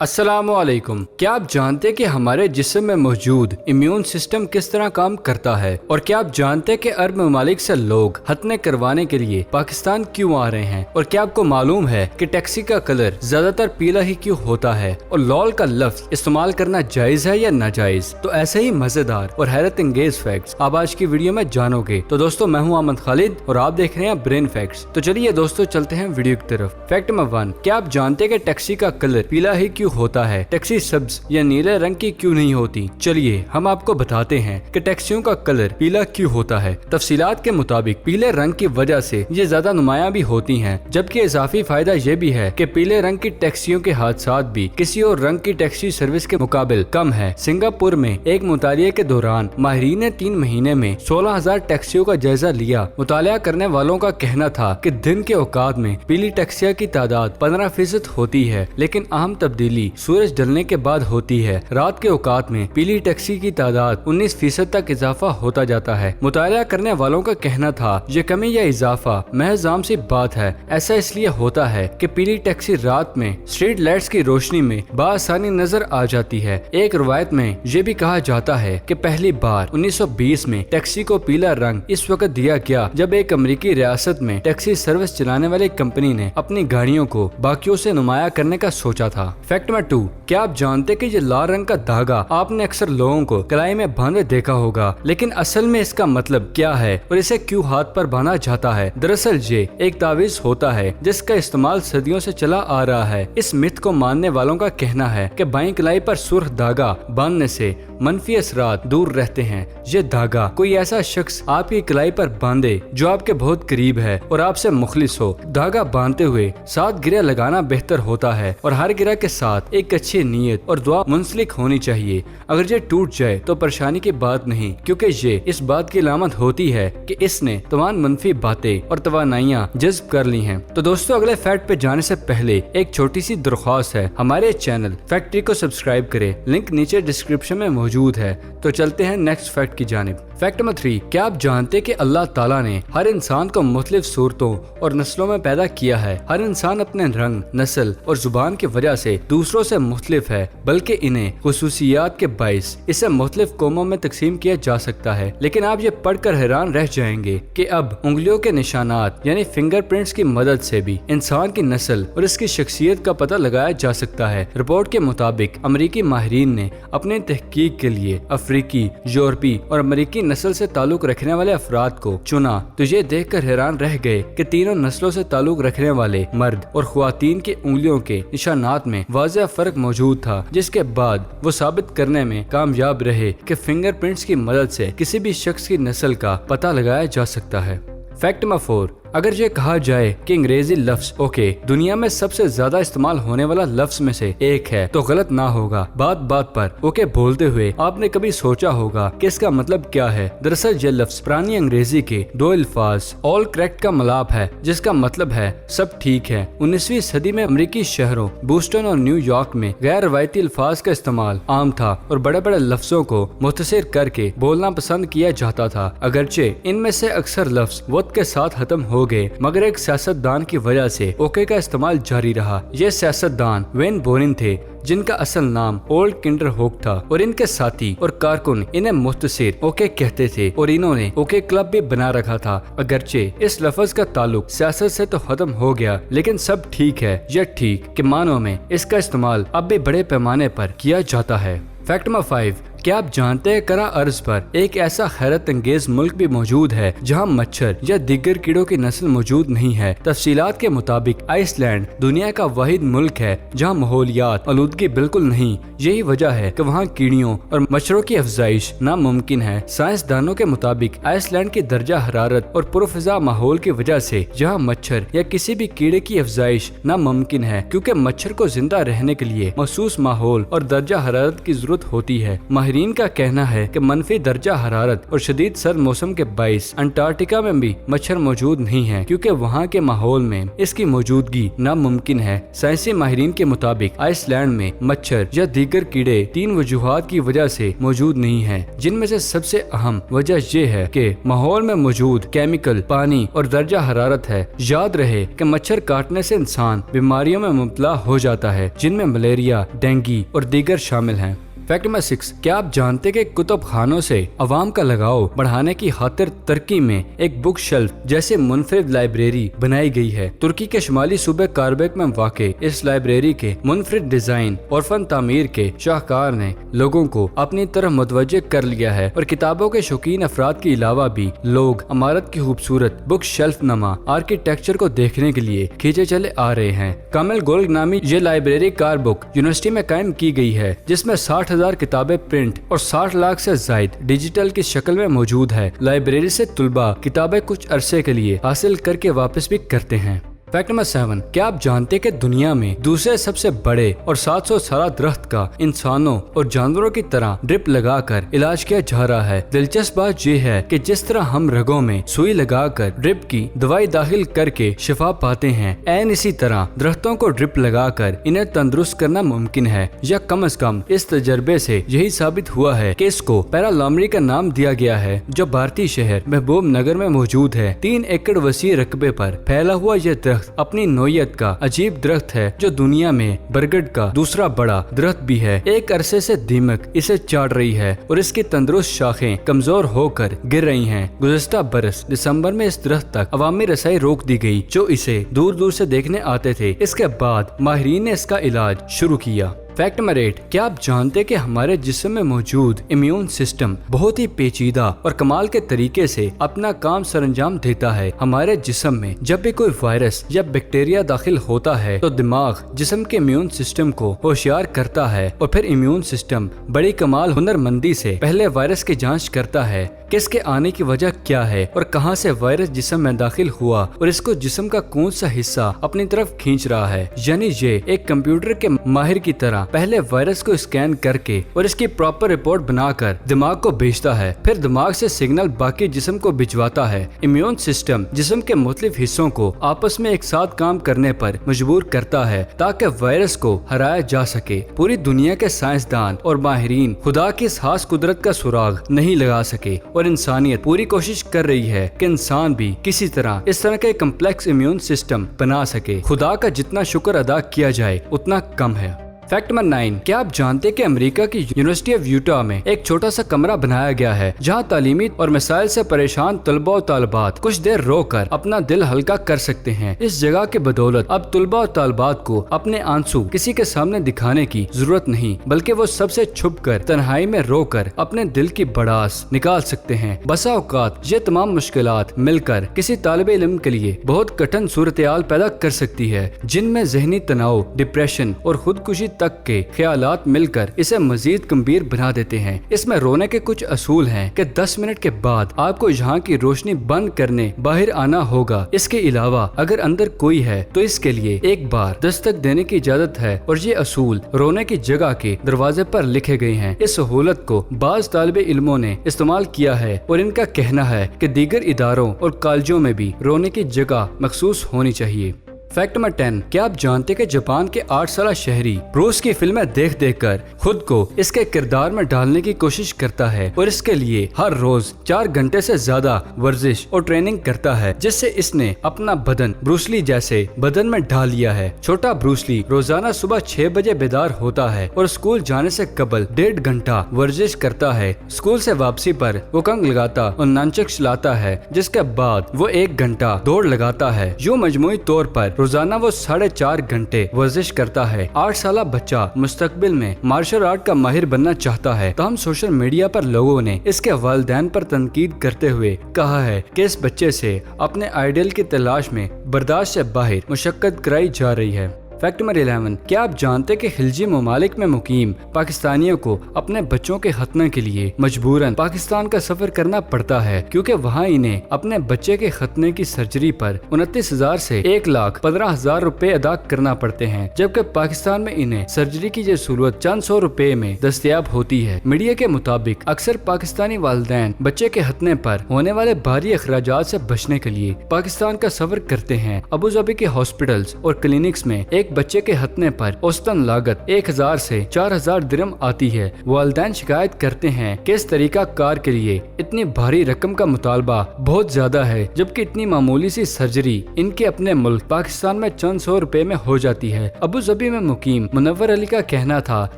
अस्सलामुअलैकुम। क्या आप जानते हैं कि हमारे जिस्म में मौजूद इम्यून सिस्टम किस तरह काम करता है? और क्या आप जानते हैं कि अरब ममालिक से लोग खतने करवाने के लिए पाकिस्तान क्यों आ रहे हैं? और क्या आपको मालूम है कि टैक्सी का कलर ज्यादातर पीला ही क्यों होता है? और लॉल का लफ्ज इस्तेमाल करना जायज है या नाजायज? तो ऐसे ही मजेदार और हैरत अंगेज फैक्ट्स आप आज की वीडियो में जानोगे। तो दोस्तों, मैं हूं अहमद खालिद और आप देख रहे हैं ब्रेन फैक्ट्स। तो चलिए दोस्तों, चलते हैं वीडियो की तरफ। फैक्ट नंबर 1, क्या आप जानते हैं कि टैक्सी का कलर पीला ही क्यों होता है? टैक्सी सब्ज या नीले रंग की क्यों नहीं होती? चलिए हम आपको बताते हैं कि टैक्सियों का कलर पीला क्यों होता है। तफसीलात के मुताबिक पीले रंग की वजह से ये ज्यादा नुमायां भी होती हैं, जबकि इजाफी फायदा ये भी है कि पीले रंग की टैक्सियों के हादसात भी किसी और रंग की टैक्सी सर्विस के मुकाबले कम है। सिंगापुर में एक मुतालिये के दौरान माहिरीन ने 3 महीने में 16,000 टैक्सियों का जायजा लिया। मुतालिया करने वालों का कहना था कि दिन के औकात में पीली टैक्सियों की तादाद 15% होती है, लेकिन अहम तब्दीली सूरज ढलने के बाद होती है। रात के औकात में पीली टैक्सी की तादाद 19% तक इजाफा होता जाता है। मुतालिया करने वालों का कहना था ये कमी या इजाफा महज आम सी बात है। ऐसा इसलिए होता है कि पीली टैक्सी रात में स्ट्रीट लाइट्स की रोशनी में बासानी नजर आ जाती है। एक रवायत में ये भी कहा जाता है कि पहली बार 1920 में टैक्सी को पीला रंग इस वक्त दिया गया जब एक अमेरिकी रियासत में टैक्सी सर्विस चलाने वाली कंपनी ने अपनी गाड़ियों को बाकियों से नुमाया करने का सोचा था। फैक्ट नंबर 2, क्या आप जानते कि ये लाल रंग का धागा आपने अक्सर लोगों को कलाई में बांधे देखा होगा, लेकिन असल में इसका मतलब क्या है और इसे क्यों हाथ पर बांधा जाता है? दरअसल ये एक तावीज होता है जिसका इस्तेमाल सदियों से चला आ रहा है। इस मिथ को मानने वालों का कहना है कि बाईं कलाई पर सुर्ख धागा बांधने से मनफी असरात दूर रहते हैं। ये धागा कोई ऐसा शख्स आपकी कलाई पर बांधे जो आपके बहुत करीब है और आपसे मुखलिस हो। धागा बांधते हुए 7 गिरा लगाना बेहतर होता है और हर गिरा के साथ एक अच्छी नीयत और दुआ मुंसलिक होनी चाहिए। अगर ये टूट जाए तो परेशानी की बात नहीं, क्योंकि ये इस बात की अलामत होती है कि इसने तमाम मनफी बातें और तवानाइयां जज्ब कर ली हैं। तो दोस्तों, अगले फैक्ट पे जाने से पहले एक छोटी सी दरख्वास्त है, हमारे चैनल फैक्ट्री को सब्सक्राइब करें, लिंक नीचे डिस्क्रिप्शन में मौजूद है। तो चलते हैं नेक्स्ट फैक्ट की जानिब। फैक्ट नंबर 3, क्या आप जानते कि अल्लाह ताला ने हर इंसान को मुख्तलिफ सूरतों और नस्लों में पैदा किया है? हर इंसान अपने रंग, नस्ल और जुबान की वजह से दूसरों से मुख्तलिफ है, बल्कि इन्हें खुसूसियात के बाइस इसे मुख्तलिफ कौमों में तकसीम किया जा सकता है। लेकिन आप ये पढ़कर हैरान रह जाएंगे कि अब उंगलियों के निशानात यानी फिंगरप्रिंट्स की मदद से भी इंसान की नस्ल और इसकी शख्सियत का पता लगाया जा सकता है। रिपोर्ट के मुताबिक अमरीकी माहिरीन ने अपने तहकीक के लिए अफ्रीकी, यूरोपी और अमरीकी नस्ल से ताल्लुक रखने वाले अफराद को चुना, तो ये देखकर हैरान रह गए कि तीनों नस्लों से ताल्लुक रखने वाले मर्द और ख्वातीन की उंगलियों के निशानात में वाज़ेह फर्क मौजूद था, जिसके बाद वो साबित करने में कामयाब रहे कि फिंगरप्रिंट्स की मदद से किसी भी शख्स की नस्ल का पता लगाया जा सकता है। फैक्ट नंबर 4, अगर ये कहा जाए कि अंग्रेजी लफ्ज ओके दुनिया में सबसे ज्यादा इस्तेमाल होने वाला लफ्ज में से एक है, तो गलत ना होगा। बात बात पर ओके बोलते हुए आपने कभी सोचा होगा कि इसका मतलब क्या है? दरअसल ये लफ्ज पुरानी अंग्रेजी के 2 अल्फाज ऑल करेक्ट का मिलाप है, जिसका मतलब है सब ठीक है। 19वीं सदी में अमेरिकी शहरों बोस्टन और न्यूयॉर्क में गैर रवायती अल्फाज का इस्तेमाल आम था और बड़े बड़े लफ्जों को मुख्तसर करके बोलना पसंद किया जाता था। अगरचे इनमें से अक्सर लफ्ज वक्त के साथ खत्म हो गए, मगर एक सियासतदान की वजह से ओके का इस्तेमाल जारी रहा। ये सियासतदान वेन बोरिन थे, जिनका असल नाम ओल्ड किंडरहोक था, और इनके साथी और कारकुन इन्हें मुख्तसर ओके कहते थे और इन्होंने ओके क्लब भी बना रखा था। अगरचे इस लफ्ज का ताल्लुक सियासत से तो खत्म हो गया, लेकिन सब ठीक है या ठीक के मानों में इसका इस्तेमाल अब भी बड़े पैमाने पर किया जाता है। फैक्ट नंबर 5, क्या आप जानते हैं करा अर्ज पर एक ऐसा हैरत अंगेज मुल्क भी मौजूद है जहां मच्छर या दीगर कीड़ों की नस्ल मौजूद नहीं है। तफसीलात के मुताबिक आइसलैंड दुनिया का वाहिद मुल्क है जहां माहौलियात आलूदगी बिल्कुल नहीं। यही वजह है कि वहां कीड़ियों और मच्छरों की अफजाइश नामुमकिन है। साइंसदानों के मुताबिक आइसलैंड की दर्जा हरारत और पुरफिजा माहौल की वजह से यहाँ मच्छर या किसी भी कीड़े की अफजाइश नामुमकिन है, क्योंकि मच्छर को जिंदा रहने के लिए मखसूस माहौल और दर्जा हरारत की जरूरत होती है। माहिरीन का कहना है कि मनफी दर्जा हरारत और शदीद सर्द मौसम के बाइस अंटार्कटिका में भी मच्छर मौजूद नहीं है, क्योंकि वहाँ के माहौल में इसकी मौजूदगी नामुमकिन है। साइंसी माहिरीन के मुताबिक आइसलैंड में मच्छर या दीगर कीड़े 3 वजूहात की वजह से मौजूद नहीं है, जिनमें से सबसे अहम वजह ये है कि माहौल में मौजूद केमिकल, पानी और दर्जा हरारत है। याद रहे कि मच्छर काटने से इंसान बीमारियों में मुब्तला हो जाता है, जिनमें मलेरिया, डेंगू और दीगर शामिल हैं। फैक्ट नंबर 6, क्या आप जानते हैं कि कुतुब खानों से अवाम का लगाव बढ़ाने की खातिर तुर्की में एक बुक शेल्फ जैसे मुनफरिद लाइब्रेरी बनाई गई है। तुर्की के शुमाली सूबे कारबेक में वाक़े इस लाइब्रेरी के मुनफरिद डिजाइन और फन तामीर के शाहकार ने लोगों को अपनी तरफ मुतवज्जे कर लिया है और किताबों के शौकीन अफराद के अलावा भी लोग इमारत की खूबसूरत बुक शेल्फ नमा आर्किटेक्चर को देखने के लिए खींचे चले आ रहे हैं। कामिल गोल्ड नामी ये लाइब्रेरी कार बुक यूनिवर्सिटी में कायम की गई है, जिसमें 60,000 किताबें प्रिंट और 60 लाख से जायद डिजिटल की शक्ल में मौजूद है। लाइब्रेरी से तुलबा किताबें कुछ अरसे के लिए हासिल करके वापस भी करते हैं। फैक्ट नंबर 7, क्या आप जानते हैं कि दुनिया में दूसरे सबसे बड़े और 700 साल दरख्त का इंसानों और जानवरों की तरह ड्रिप लगाकर इलाज किया जा रहा है। दिलचस्प बात यह है कि जिस तरह हम रगों में सुई लगाकर ड्रिप की दवाई दाखिल करके शिफा पाते हैं, ऐन इसी तरह दरख्तों को ड्रिप लगाकर इन्हें तंदुरुस्त करना मुमकिन है, या कम से कम इस तजर्बे से यही साबित हुआ है कि इसको पैरालामरी का नाम दिया गया है, जो भारतीय शहर महबूब नगर में मौजूद है। 3 एकड़ वसी रकबे पर फैला हुआ यह दरख्त अपनी नौयत का अजीब दरख्त है, जो दुनिया में बरगद का दूसरा बड़ा दरख्त भी है। एक अरसे से दीमक इसे चाट रही है और इसकी तंदुरुस्त शाखें कमजोर होकर गिर रही हैं। गुज़श्ता बरस दिसंबर में इस दरख्त तक अवामी रसाई रोक दी गई, जो इसे दूर दूर से देखने आते थे। इसके बाद माहिरीन ने इसका इलाज शुरू किया। फैक्ट नंबर 8, क्या आप जानते हैं कि हमारे जिस्म में मौजूद इम्यून सिस्टम बहुत ही पेचीदा और कमाल के तरीके से अपना काम सरंजाम देता है। हमारे जिस्म में जब भी कोई वायरस या बैक्टीरिया दाखिल होता है तो दिमाग जिस्म के इम्यून सिस्टम को होशियार करता है और फिर इम्यून सिस्टम बड़ी कमाल हुनरमंदी से पहले वायरस की जांच करता है कि इसके आने की वजह क्या है और कहां से वायरस जिस्म में दाखिल हुआ और इसको जिस्म का कौन सा हिस्सा अपनी तरफ खींच रहा है। यानी ये एक कंप्यूटर के माहिर की तरह पहले वायरस को स्कैन करके और इसकी प्रॉपर रिपोर्ट बनाकर दिमाग को भेजता है, फिर दिमाग से सिग्नल बाकी जिस्म को भिजवाता है। इम्यून सिस्टम जिस्म के मुख्तलिफ हिस्सों को आपस में एक साथ काम करने पर मजबूर करता है ताकि वायरस को हराया जा सके। पूरी दुनिया के साइंसदान और माहिरीन खुदा की इस खास कुदरत का सुराग नहीं लगा सके और इंसानियत पूरी कोशिश कर रही है कि इंसान भी किसी तरह इस तरह के कम्प्लेक्स इम्यून सिस्टम बना सके। खुदा का जितना शुक्र अदा किया जाए उतना कम है। फैक्ट नंबर 9, क्या आप जानते हैं कि अमेरिका की यूनिवर्सिटी ऑफ यूटा में एक छोटा सा कमरा बनाया गया है जहां तालीमी और मसाइल से परेशान तलबा और तालबात कुछ देर रोकर अपना दिल हल्का कर सकते हैं। इस जगह के बदौलत अब तलबा और तालबात को अपने आंसू किसी के सामने दिखाने की जरूरत नहीं, बल्कि वो सबसे छुपकर तन्हाई में रोकर अपने दिल की भड़ास निकाल सकते हैं। बसा औकात ये तमाम मुश्किलात मिलकर किसी तालिबे इल्म के लिए बहुत कठिन सूरत-ए-हाल पैदा कर सकती है, जिनमें जहनी तनाव, डिप्रेशन और खुदकुशी तक के ख्यालात मिलकर इसे मजीद गंभीर बना देते हैं। इसमें रोने के कुछ असूल हैं कि 10 मिनट के बाद आपको यहाँ की रोशनी बंद करने बाहर आना होगा। इसके अलावा अगर अंदर कोई है तो इसके लिए एक बार दस्तक देने की इजाजत है और ये असूल रोने की जगह के दरवाजे पर लिखे गए हैं। इस सहूलत को बाज तालिबे इल्मों ने इस्तेमाल किया है और इनका कहना है कि दीगर इदारों और कॉलेजों में भी रोने की जगह मखसूस होनी चाहिए। फैक्ट नंबर 10, क्या आप जानते हैं कि जापान के 8 साल शहरी ब्रूस की फिल्में देख देख कर खुद को इसके किरदार में डालने की कोशिश करता है और इसके लिए हर रोज 4 घंटे से ज्यादा वर्जिश और ट्रेनिंग करता है, जिससे इसने अपना बदन ब्रूसली जैसे बदन में ढाल लिया है। छोटा ब्रूसली रोजाना सुबह 6 बजे बेदार होता है और स्कूल जाने से कबल 1.5 घंटा वर्जिश करता है। स्कूल से वापसी पर वो कंग लगाता और नंचक चलाता है, जिसके बाद वो 1 घंटा दौड़ लगाता है। यूं मजमूई तौर पर रोजाना वो 4.5 घंटे वर्जिश करता है। 8 साल बच्चा मुस्तकबिल में मार्शल आर्ट का माहिर बनना चाहता है, तो हम सोशल मीडिया पर लोगों ने इसके वालिदैन पर तनकीद करते हुए कहा है कि इस बच्चे से अपने आइडियल की तलाश में बर्दाश्त से बाहर मुशक्कत कराई जा रही है। फैक्ट नंबर 11, क्या आप जानते कि खिलजी ममालिक में मुकीम पाकिस्तानियों को अपने बच्चों के खतने के लिए मजबूरन पाकिस्तान का सफर करना पड़ता है, क्योंकि वहाँ इन्हें अपने बच्चे के खतने की सर्जरी पर 29,000 से 1,15,000 रुपए अदा करना पड़ते हैं, जबकि पाकिस्तान में इन्हें सर्जरी की ये सहूलत चंद सौ रुपए में दस्तयाब होती है। मीडिया के मुताबिक अक्सर पाकिस्तानी वालिदैन बच्चे के खतने पर होने वाले भारी अखराजात से बचने के लिए पाकिस्तान का सफर करते हैं। अबू धाबी के हॉस्पिटल्स और क्लिनिक्स में एक बच्चे के खतने पर औसतन लागत 1,000 से 4,000 दिरहम आती है। वालिदैन शिकायत करते हैं कि इस तरीका कार के लिए इतनी भारी रकम का मुतालबा बहुत ज्यादा है, जबकि इतनी मामूली सी सर्जरी इनके अपने मुल्क पाकिस्तान में चंद सौ रुपए में हो जाती है। अबू धाबी में मुकीम मुनव्वर अली का कहना था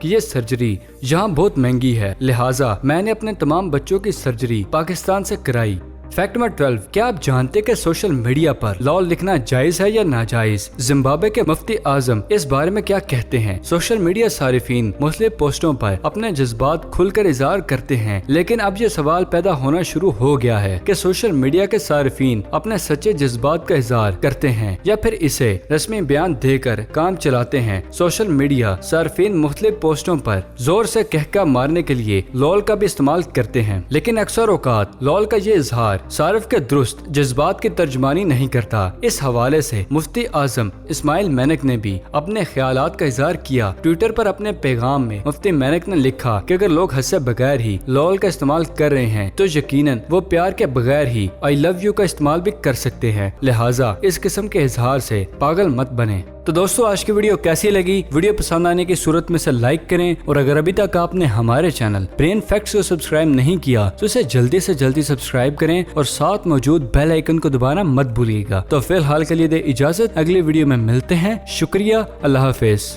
कि ये सर्जरी यहाँ बहुत महंगी है, लिहाजा मैंने अपने तमाम बच्चों की सर्जरी पाकिस्तान से कराई। फैक्ट नंबर 12, क्या आप जानते कि सोशल मीडिया पर लॉल लिखना जायज है या नाजायज? जिम्बाब्वे के मुफ्ती आजम इस बारे में क्या कहते हैं? सोशल मीडिया सारिफीन मुख्तलिफ पोस्टों पर अपने जज्बात खुलकर इजहार करते हैं, लेकिन अब ये सवाल पैदा होना शुरू हो गया है कि सोशल मीडिया के सारिफीन अपने सच्चे जज्बात का इजहार करते हैं या फिर इसे रस्मी बयान देकर काम चलाते हैं। सोशल मीडिया सारिफीन मुख्तलिफ पोस्टों पर जोर से कहका मारने के लिए लॉल का भी इस्तेमाल करते हैं, लेकिन अक्सर औकात लॉल का ये इजहार सारिफ के दुरुस्त जज्बात की तर्जमानी नहीं करता। इस हवाले से मुफ्ती आजम इस्माइल मैनक ने भी अपने ख्यालात का इजहार किया। ट्विटर पर अपने पैगाम में मुफ्ती मैनक ने लिखा कि अगर लोग हद से बगैर ही लॉल का इस्तेमाल कर रहे हैं तो यकीनन वो प्यार के बगैर ही आई लव यू का इस्तेमाल भी कर सकते हैं, लिहाजा इस किस्म के इजहार से पागल मत बने। तो दोस्तों, आज की वीडियो कैसी लगी? वीडियो पसंद आने की सूरत में से लाइक करें, और अगर अभी तक आपने हमारे चैनल ब्रेन फैक्ट्स को सब्सक्राइब नहीं किया तो इसे जल्दी से जल्दी सब्सक्राइब करें और साथ मौजूद बेल आइकन को दबाना मत भूलिएगा। तो फिलहाल के लिए दे इजाजत, अगली वीडियो में मिलते हैं। शुक्रिया, अल्लाह हाफिज।